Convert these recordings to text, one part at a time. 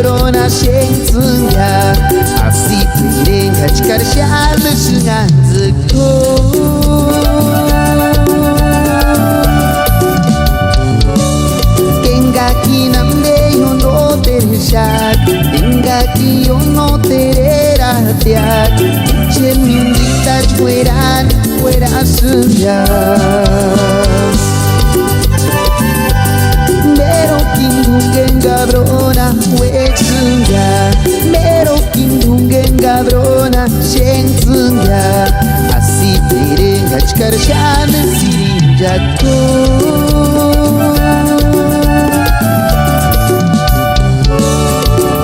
cabrona shengzunga asi tiren hachkar shal shunganzko Kengaki namde yo no tershak Kengaki yo no tereratiak Chemindita fueran fuera suya Mero kindungen gabrona wexunga Mero kindungen gabrona shengzunga Asi tiren hachkar shan sirinjako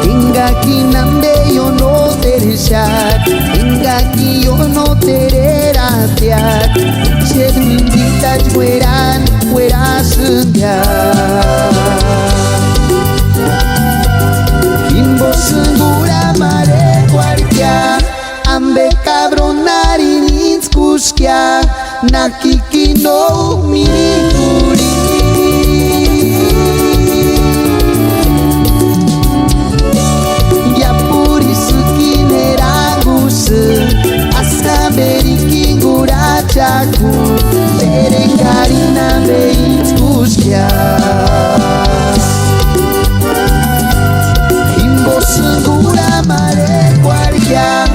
Kengaki namde yo no tershak Kengaki yo no tereratiak Chemindita fueran fuera suya Kimbo segura mare guardia Ambe cabronari ninskushkia Nakiki no minikuri Yapuri sukine rangusu Asaberi kingura chaku Terengari nambe inskushkia Segura mare guardia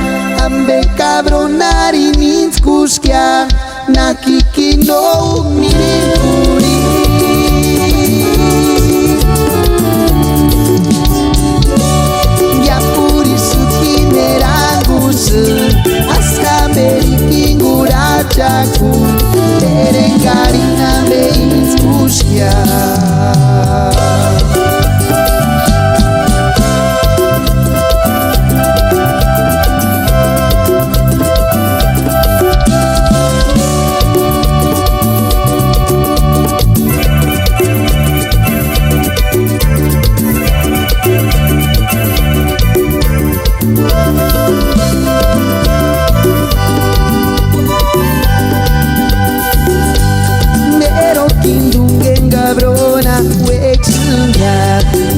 Ambe cabronari ninskushkia Nakiki no minikuri Yapuri sukine rangusu Askamberi kingura chaku Terengari nambe inskushkia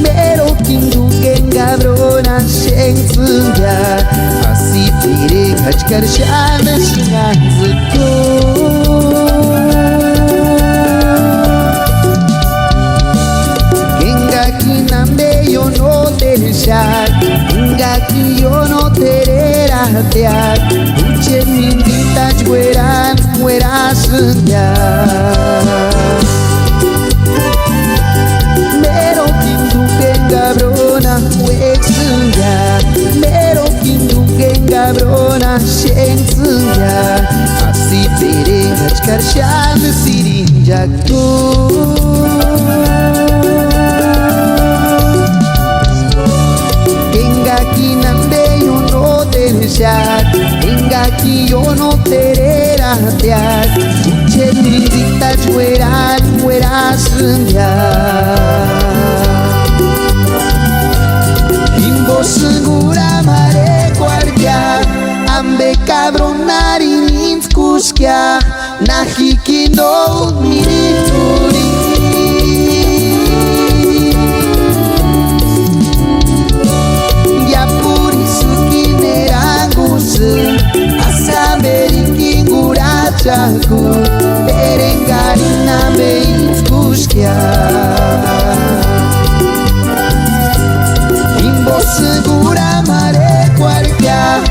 Mero kindungen gabrona shengzunga Asi tiren hachkar shan shunganzko Kengaki nambe yo no tershak Kengaki yo no tereratiak Uche mindita jueran fuera sunya Gabrona wexunga Mero kindungen gabrona shengzunga Asi tiren hachkar shan sirinjakto Kengaki namde yo no tershak Kengaki yo no tereratiak Uche mindita jueran fuera sunya Segura mare guardia Ambe cabronari ninskushkia Nakiki no minikuri Yapuri sukine rangusu Asamberi kingura chaku Terengari nambe inskushkia Segura mare guardia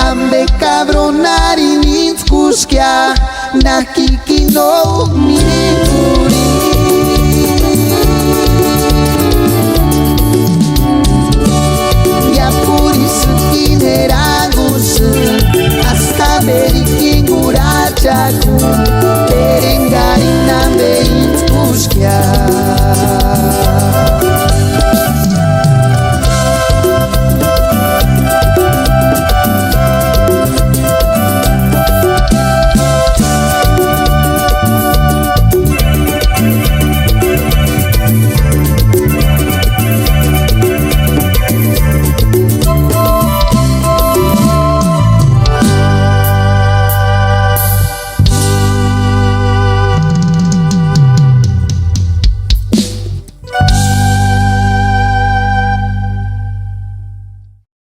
Ambe cabronari ninskushkia Nakiki no minikuri